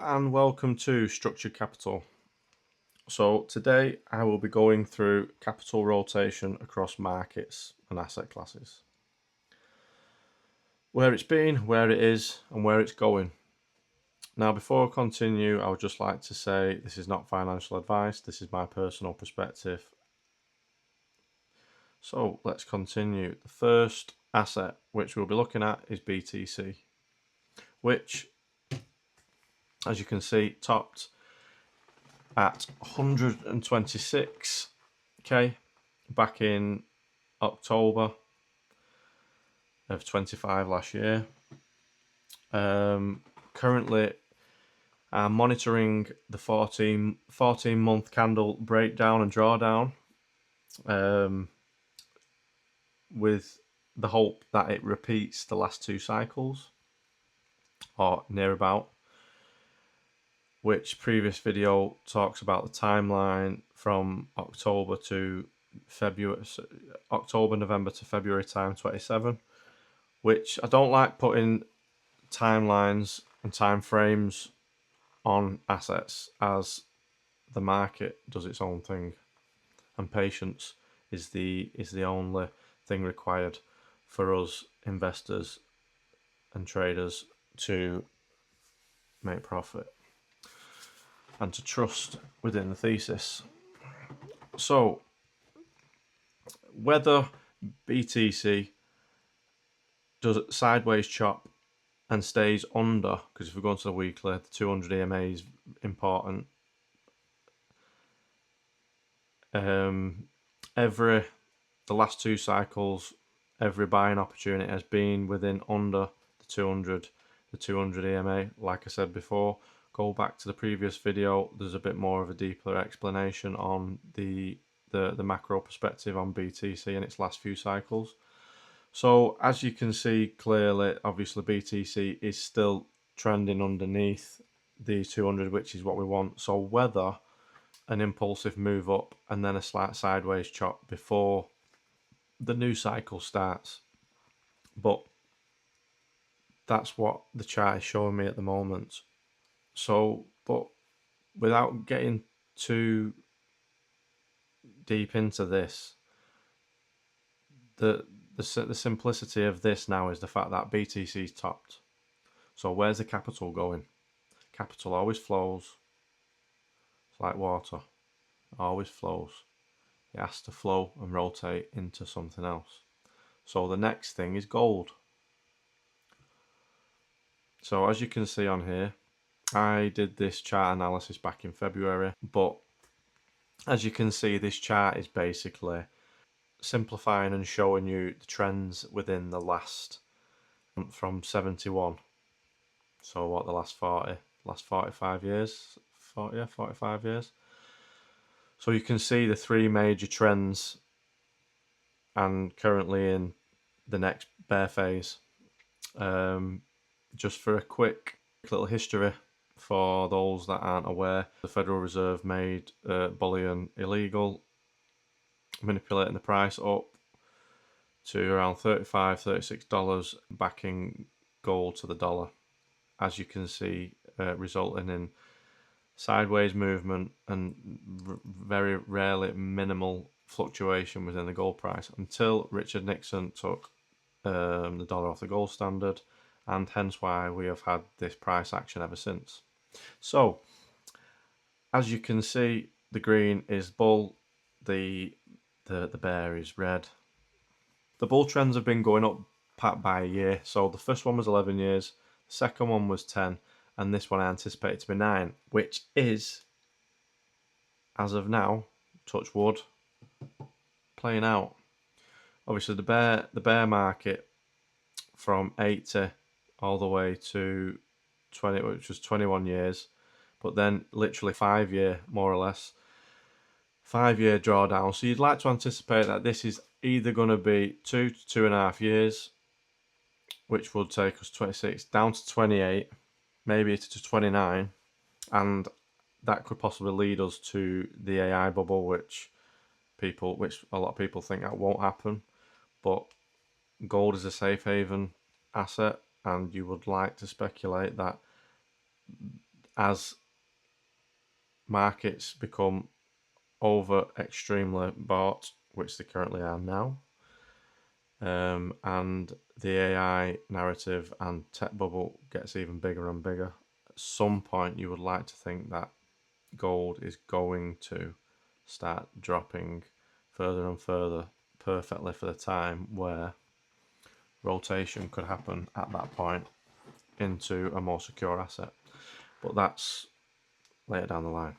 And welcome to Structured Capital. So today I will be going through capital rotation across markets and asset classes. Where it's been, where it is, and where it's going. Now before I continue, I would just like to say this is not financial advice, this is my personal perspective. So let's continue. The first asset which we'll be looking at is BTC, which, as you can see, topped at 126k back in October of 25 last year. Currently, I'm monitoring the 14-month candle breakdown and drawdown with the hope that it repeats the last two cycles or near about, which previous video talks about the timeline from October to February, November to February time 27, which I don't like putting timelines and time frames on assets, as the market does its own thing, and patience is the only thing required for us investors and traders to make profit and to trust within the thesis. So whether BTC does it sideways chop and stays under, because if we go into the weekly, the 200 EMA is important. The last two cycles, every buying opportunity has been within under the 200 EMA. Like I said before, go back to the previous video. There's a bit more of a deeper explanation on the macro perspective on BTC and its last few cycles. So as you can see clearly, obviously BTC is still trending underneath the 200, which is what we want. So whether an impulsive move up and then a slight sideways chop before the new cycle starts, but that's what the chart is showing me at the moment. So, but without getting too deep into this, the simplicity of this now is the fact that BTC's topped. So where's the capital going? Capital always flows. It's like water. It always flows. It has to flow and rotate into something else. So the next thing is gold. So as you can see on here, I did this chart analysis back in February, but as you can see, this chart is basically simplifying and showing you the trends within the last, from 71. So what, the last 45 years? 45 years. So you can see the three major trends, and currently in the next bear phase. Just for a quick little history for those that aren't aware, the Federal Reserve made bullion illegal, manipulating the price up to around $35, $36, backing gold to the dollar. As you can see, resulting in sideways movement and very rarely minimal fluctuation within the gold price until Richard Nixon took the dollar off the gold standard, and hence why we have had this price action ever since. So, as you can see, the green is bull, the bear is red. The bull trends have been going up by a year. So the first one was 11 years, the second one was 10, and this one I anticipate to be 9, which is, as of now, touch wood, playing out. Obviously, the bear market from 80 all the way to 20, which was 21 years, but then literally 5 year, more or less, 5 year drawdown. So you'd like to anticipate that this is either going to be 2 to 2.5 years, which would take us 26 down to 28, maybe to 29, and that could possibly lead us to the AI bubble, which a lot of people think that won't happen, but gold is a safe haven asset, and you would like to speculate that as markets become over extremely bought, which they currently are now, and the AI narrative and tech bubble gets even bigger and bigger, at some point you would like to think that gold is going to start dropping further and further, perfectly for the time where rotation could happen at that point into a more secure asset. But that's later down the line.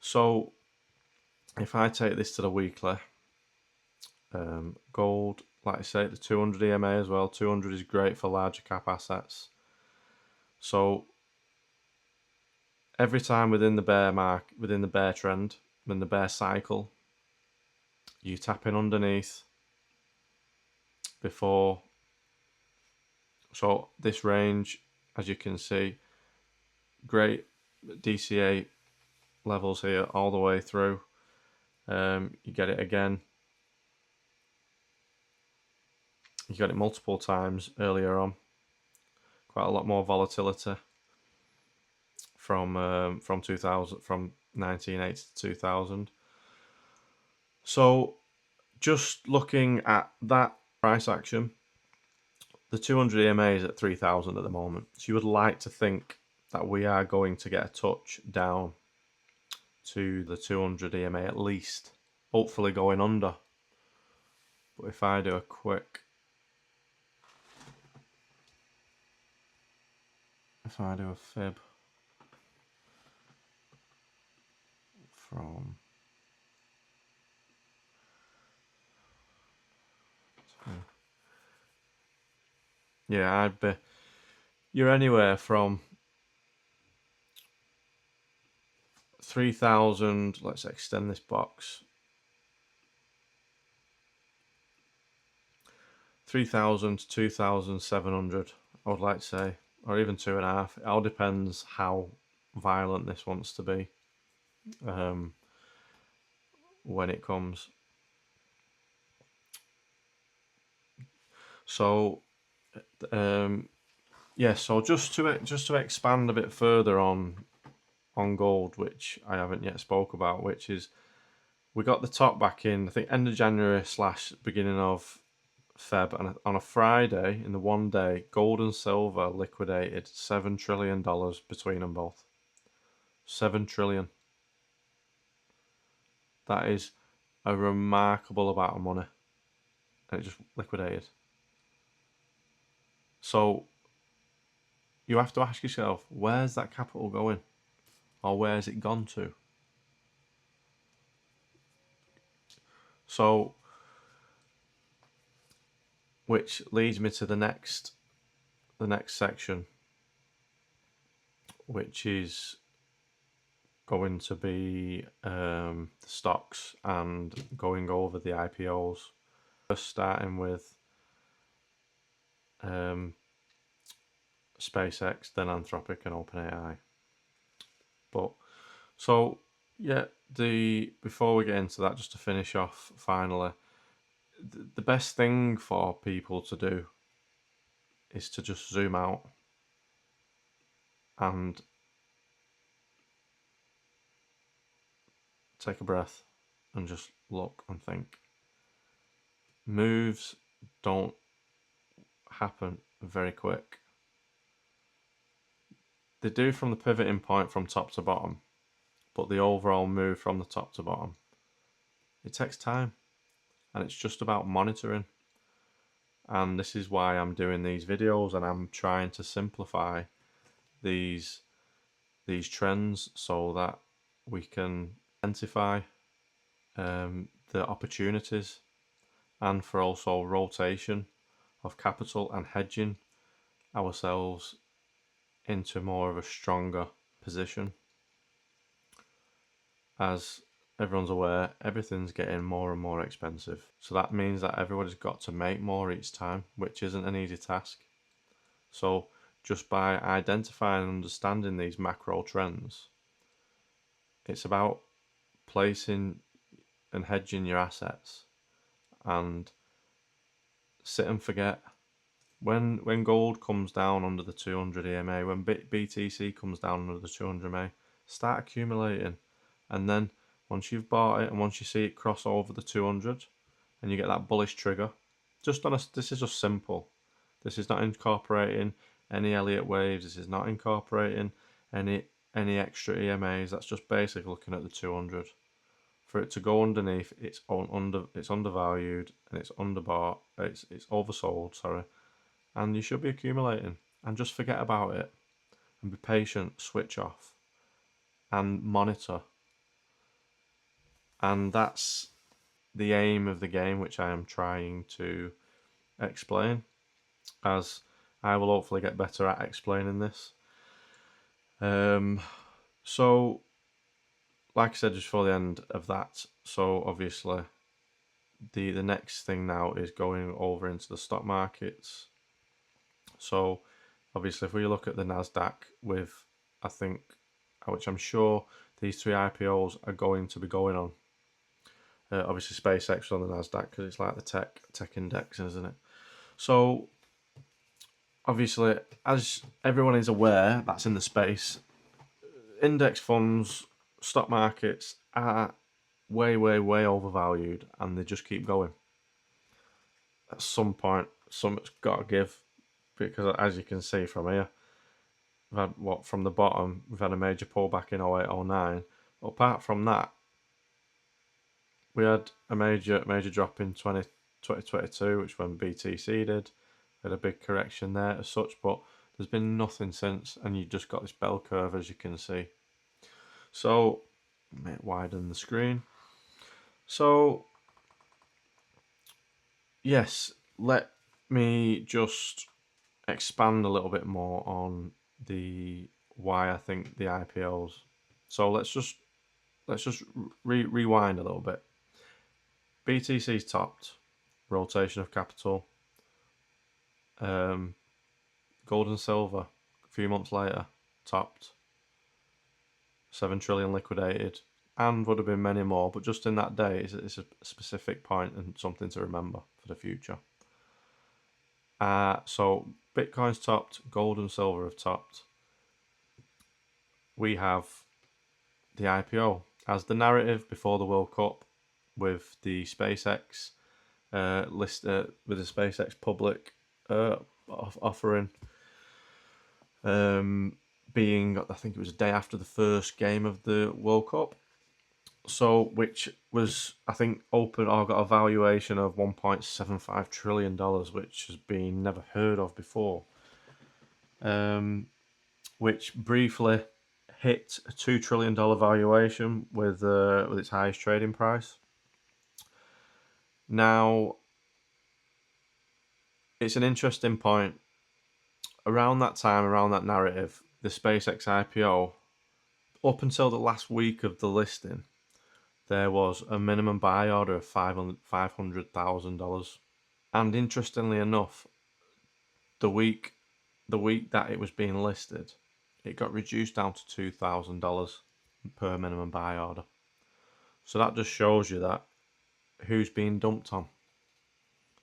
So if I take this to the weekly, gold, like I say, the 200 EMA as well. 200 is great for larger cap assets. So every time within the bear trend, in the bear cycle, you tap in underneath before. So this range, as you can see, great DCA levels here all the way through. You get it again. You got it multiple times earlier on. Quite a lot more volatility from 2000, from 1980 to 2000. So just looking at that price action, the 200 EMA is at 3,000 at the moment. So you would like to think that we are going to get a touch down to the 200 EMA at least, hopefully going under. But if I do a quick, if I do a fib from yeah, I'd be, you're anywhere from 3,000, let's extend this box, 3,000 to 2,700, I would like to say, or even 2.5. It all depends how violent this wants to be when it comes. So yeah, so just to expand a bit further on gold, which I haven't yet spoke about, which is we got the top back in, I think, end of January / beginning of Feb, and on a Friday, in the one day, gold and silver liquidated $7 trillion between them both. 7 trillion. That is a remarkable amount of money, and it just liquidated. So you have to ask yourself, where's that capital going, or where's it gone to? So, which leads me to the next section, which is going to be the stocks and going over the IPOs. First, starting with SpaceX, then Anthropic and OpenAI. But so yeah, before we get into that, just to finish off finally, the best thing for people to do is to just zoom out and take a breath and just look and think. Moves don't happen very quick. They do from the pivoting point from top to bottom, but the overall move from the top to bottom, it takes time, and it's just about monitoring. And this is why I'm doing these videos, and I'm trying to simplify these trends so that we can identify the opportunities, and for also rotation of capital and hedging ourselves into more of a stronger position. As everyone's aware, everything's getting more and more expensive. So that means that everybody's got to make more each time, which isn't an easy task. So just by identifying and understanding these macro trends, it's about placing and hedging your assets and sit and forget. When gold comes down under the 200 EMA, when BTC comes down under the 200 EMA, start accumulating. And then once you've bought it and once you see it cross over the 200 and you get that bullish trigger, this is just simple. This is not incorporating any Elliott waves. This is not incorporating any extra EMAs. That's just basically looking at the 200. For it to go underneath, it's undervalued and it's underbought. It's oversold. Sorry, and you should be accumulating and just forget about it and be patient. Switch off and monitor. And that's the aim of the game, which I am trying to explain, as I will hopefully get better at explaining this. So, like I said, just for the end of that, so obviously the next thing now is going over into the stock markets. So, obviously, if we look at the Nasdaq with, I think, which I'm sure these 3 IPOs are going to be going on. Obviously, SpaceX is on the Nasdaq because it's like the tech index, isn't it? So, obviously, as everyone is aware that's in the space, index funds, stock markets are way, way, way overvalued, and they just keep going. At some point, something's got to give, because as you can see from here, we've had from the bottom, we've had a major pullback in 08, 09. Apart from that, we had a major drop in 2022, which when BTC did. We had a big correction there as such, but there's been nothing since, and you've just got this bell curve, as you can see. So, widen the screen. So, yes, let me just expand a little bit more on the why I think the IPOs. So let's just rewind a little bit. BTC's topped, rotation of capital. Gold and silver, a few months later, topped. 7 trillion liquidated, and would have been many more, but just in that day, it's a specific point and something to remember for the future. So Bitcoin's topped, gold and silver have topped. We have the IPO as the narrative before the World Cup, with the SpaceX with the SpaceX public offering being, I think it was a day after the first game of the World Cup. So, which was, I think, got a valuation of $1.75 trillion, which has been never heard of before. Which briefly hit a $2 trillion valuation with its highest trading price. Now, it's an interesting point. Around that time, around that narrative, the SpaceX IPO, up until the last week of the listing, there was a minimum buy order of $500,000. And interestingly enough, the week that it was being listed, it got reduced down to $2,000 per minimum buy order. So that just shows you that who's being dumped on.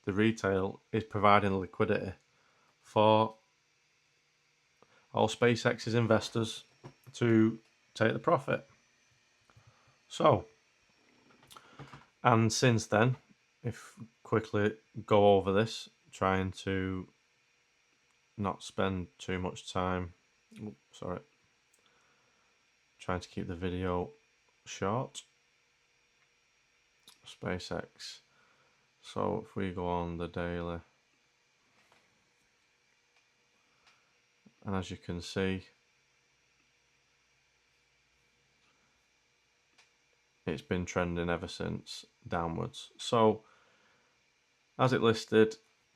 The retail is providing liquidity for all SpaceX's investors to take the profit. So, and since then, if quickly go over this, trying to not spend too much time, trying to keep the video short. SpaceX. So if we go on the daily, and as you can see, it's been trending ever since downwards. So as it listed,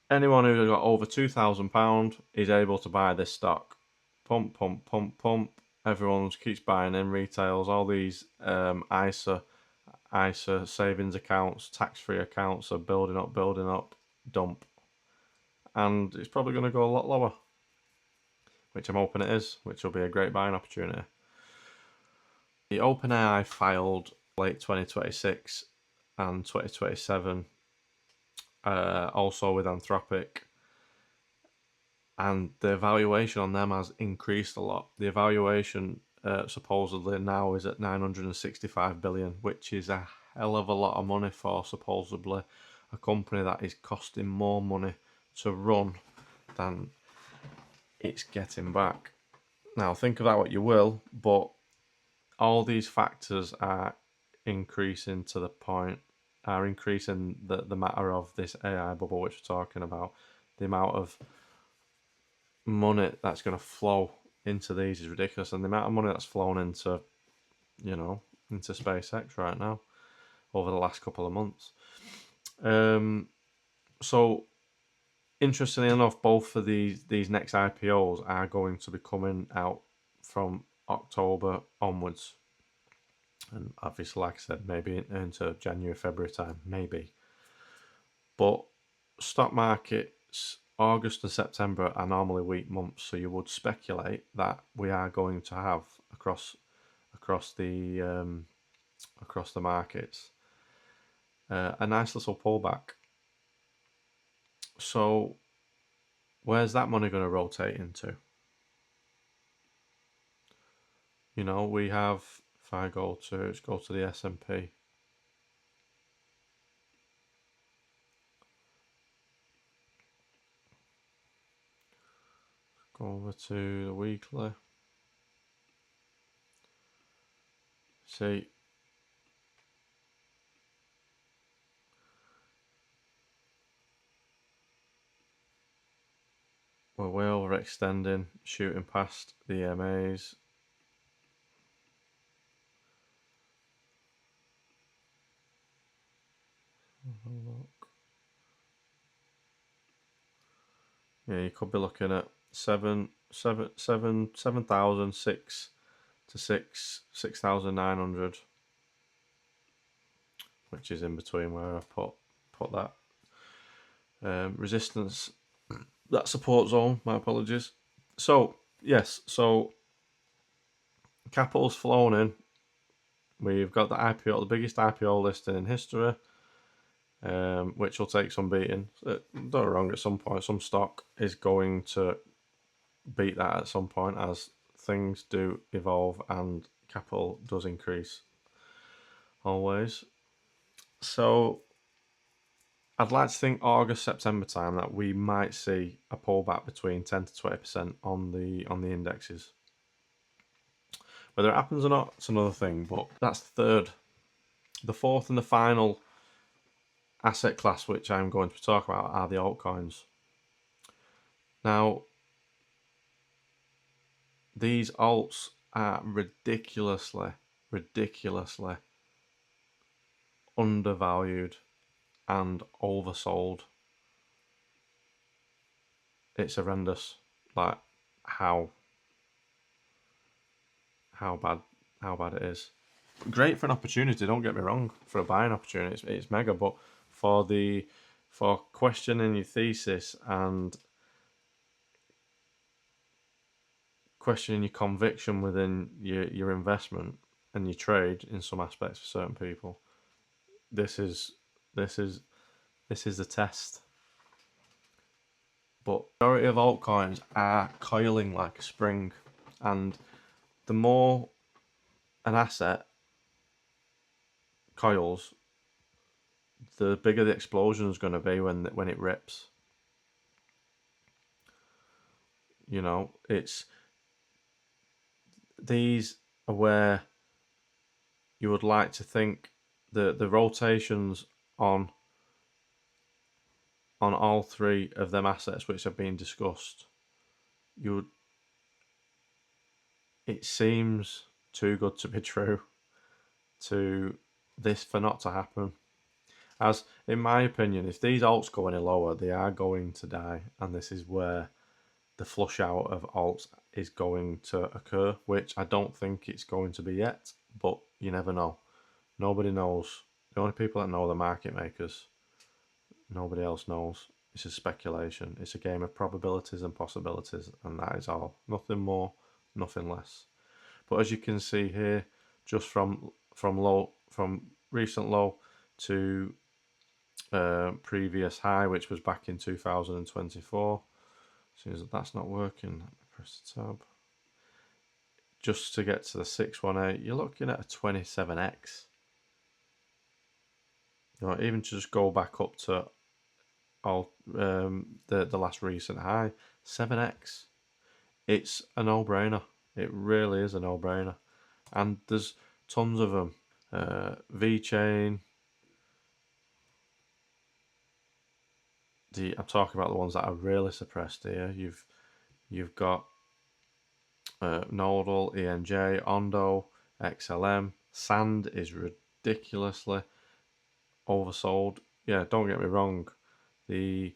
anyone who's got over £2,000 is able to buy this stock. Pump, pump, pump, pump. Everyone keeps buying in retails. All these ISA savings accounts, tax-free accounts are building up, dump. And it's probably going to go a lot lower, which I'm hoping it is, which will be a great buying opportunity. The OpenAI filed late 2026 and 2027 also with Anthropic, and the valuation on them has increased a lot. The evaluation supposedly now is at 965 billion, which is a hell of a lot of money for supposedly a company that is costing more money to run than it's getting back. Now, think of that what you will, but all these factors are increasing to the point, are increasing the matter of this AI bubble which we're talking about. The amount of money that's going to flow into these is ridiculous, and the amount of money that's flown into, into SpaceX right now over the last couple of months. So interestingly enough, both of these next IPOs are going to be coming out from October onwards, and obviously, like I said, maybe into January, February time, maybe. But stock markets, August and September are normally weak months, so you would speculate that we are going to have across the markets a nice little pullback. So where's that money going to rotate into? We have, if I let's go to the S&P. Go over to the weekly. See, we're way overextending, shooting past the EMAs. Have a look. Yeah, you could be looking at 7,006 to 6,900, which is in between where I put that resistance, that support zone. My apologies. So yes, so capital's flown in. We've got the IPO, the biggest IPO listing in history, which will take some beating. Don't get wrong, at some point, some stock is going to beat that at some point as things do evolve and capital does increase always. So I'd like to think August, September time that we might see a pullback between 10 to 20% on the indexes. Whether it happens or not, it's another thing, but that's the third. The fourth and the final asset class which I'm going to talk about are the altcoins. Now, these alts are ridiculously undervalued and oversold. It's horrendous, like how bad it is. Great for an opportunity, don't get me wrong, for a buying opportunity, it's mega, but for questioning your thesis and questioning your conviction within your investment and your trade in some aspects for certain people, this is the test. But the majority of altcoins are coiling like a spring, and the more an asset coils, the bigger the explosion is going to be when it rips. It's these are where you would like to think the rotations on all three of them assets which have been discussed. It seems too good to be true to this for not to happen. As in my opinion, if these alts go any lower, they are going to die, and this is where the flush out of alts is going to occur, which I don't think it's going to be yet, but you never know. Nobody knows. The only people that know are the market makers. Nobody else knows. It's a speculation. It's a game of probabilities and possibilities, and that is all. Nothing more, nothing less. But as you can see here, just from recent low to previous high, which was back in 2024. Seems that that's not working. Press the tab. Just to get to the 618, you're looking at a 27x. You know, even to just go back up to the last recent high, 7x. It's a no-brainer. It really is a no-brainer. And there's tons of them. VeChain. I'm talking about the ones that are really suppressed here. You've got Nodal, ENJ, Ondo, XLM. Sand is ridiculously oversold. Yeah, don't get me wrong. The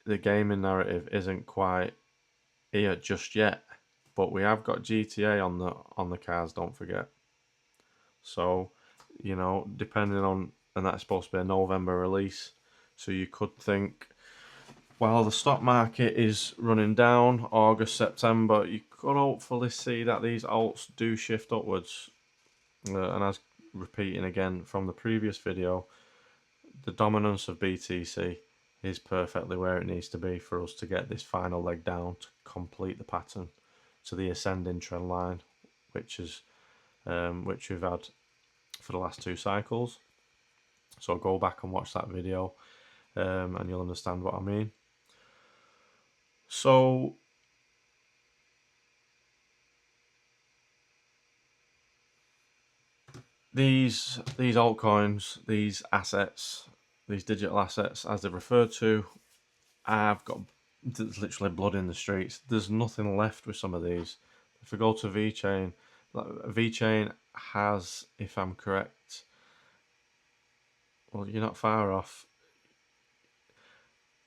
gaming narrative isn't quite here just yet, but we have got GTA on the cards. Don't forget. So, you know, depending on, and that's supposed to be a November release. So you could think, while the stock market is running down August, September, you could hopefully see that these alts do shift upwards. And as repeating again from the previous video, the dominance of BTC is perfectly where it needs to be for us to get this final leg down to complete the pattern to the ascending trend line, which we've had for the last 2 cycles. So go back and watch that video, and you'll understand what I mean. So these altcoins, these assets, these digital assets, as they're referred to, there's literally blood in the streets. There's nothing left with some of these. If we go to VeChain, VeChain has, if I'm correct, well, you're not far off.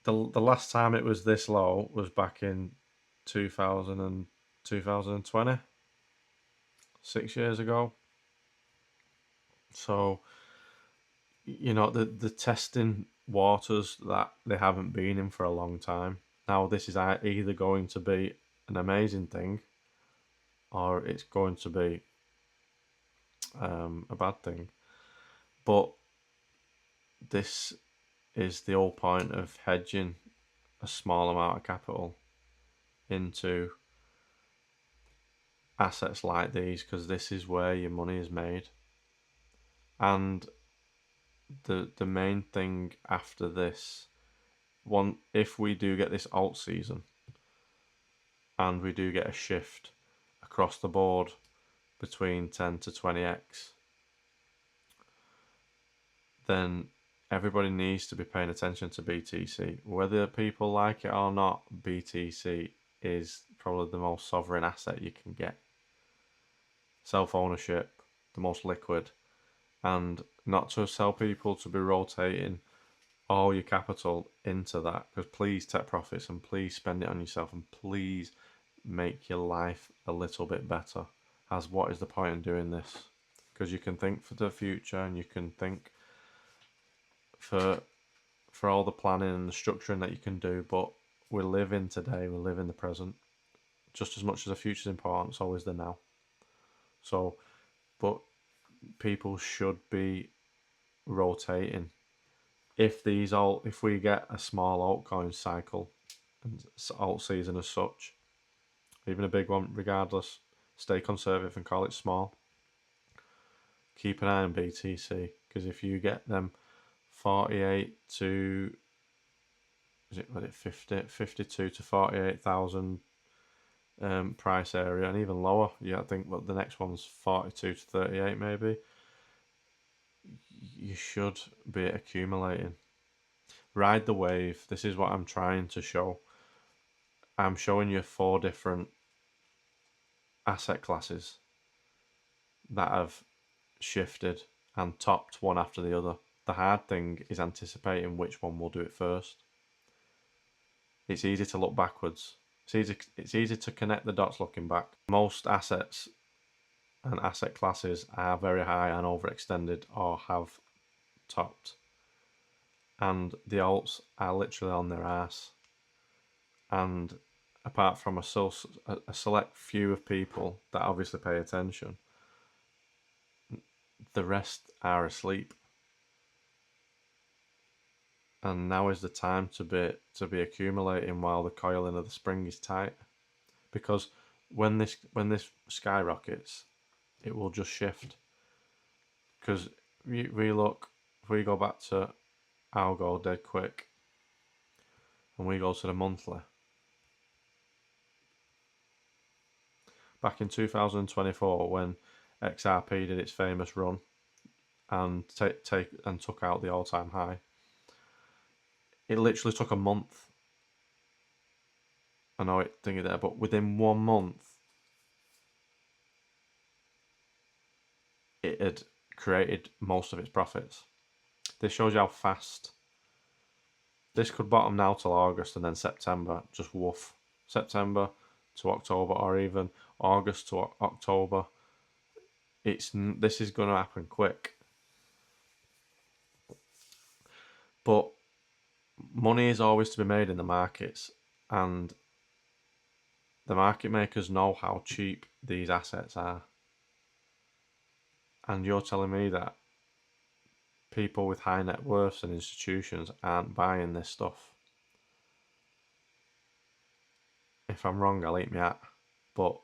The last time it was this low was back in 2020, 6 years ago. So, you know, the testing waters that they haven't been in for a long time. Now, this is either going to be an amazing thing, or it's going to be a bad thing. But this is the whole point of hedging a small amount of capital into assets like these, because this is where your money is made. And the main thing after this, if we do get this alt season and we do get a shift across the board between 10 to 20x, then everybody needs to be paying attention to BTC. Whether people like it or not, BTC is probably the most sovereign asset you can get. Self-ownership, the most liquid, and not to tell people to be rotating all your capital into that, because please take profits and please spend it on yourself and please make your life a little bit better. As what is the point in doing this? Because you can think for the future and you can think for all the planning and the structuring that you can do, but we live in today, we live in the present. Just as much as the future is important, so is the now. So, but people should be rotating. If we get a small altcoin cycle and alt season as such, even a big one, regardless, stay conservative and call it small. Keep an eye on BTC, because if you get them 48 to 52 to 48,000 price area, and even lower. Yeah, I think the next one's 42 to 38 maybe. You should be accumulating. Ride the wave. This is what I'm trying to show. I'm showing you 4 different asset classes that have shifted and topped one after the other. The hard thing is anticipating which one will do it first. It's easy to look backwards. It's easy to connect the dots looking back. Most assets and asset classes are very high and overextended or have topped. And the alts are literally on their ass. And apart from a select few of people that obviously pay attention, the rest are asleep. And now is the time to be accumulating while the coiling of the spring is tight. Because when this skyrockets, it will just shift. Because if we go back to Algo dead quick, and we go to the monthly. Back in 2024, when XRP did its famous run and took out the all-time high, it literally took a month. I know it thingy there, but within 1 month, it had created most of its profits. This shows you how fast. This could bottom now till August, and then September, just woof. September to October, or even August to October. This is going to happen quick. But money is always to be made in the markets, and the market makers know how cheap these assets are. And you're telling me that people with high net worths and institutions aren't buying this stuff? If I'm wrong, I'll eat me out. But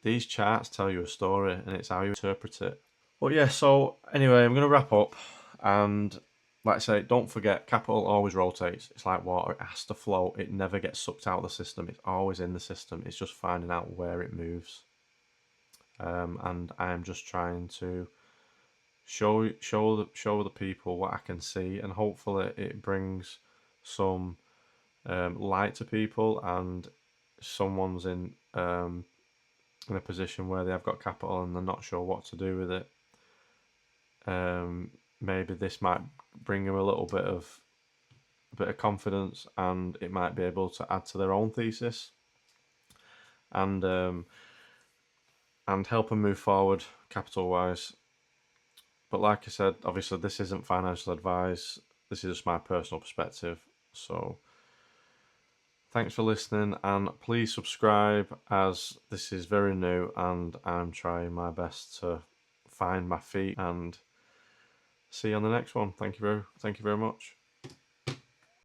these charts tell you a story, and it's how you interpret it. But yeah, so anyway, I'm going to wrap up. And like I say, don't forget, capital always rotates. It's like water, it has to flow. It never gets sucked out of the system. It's always in the system. It's just finding out where it moves. And I am just trying to show the people what I can see, and hopefully it brings some light to people, and someone's in a position where they have got capital and they're not sure what to do with it. Maybe this might bring them a bit of confidence, and it might be able to add to their own thesis, and help them move forward capital wise. But like I said, obviously this isn't financial advice. This is just my personal perspective. So thanks for listening, and please subscribe, as this is very new and I'm trying my best to find my feet. And see you on the next one. Thank you very much.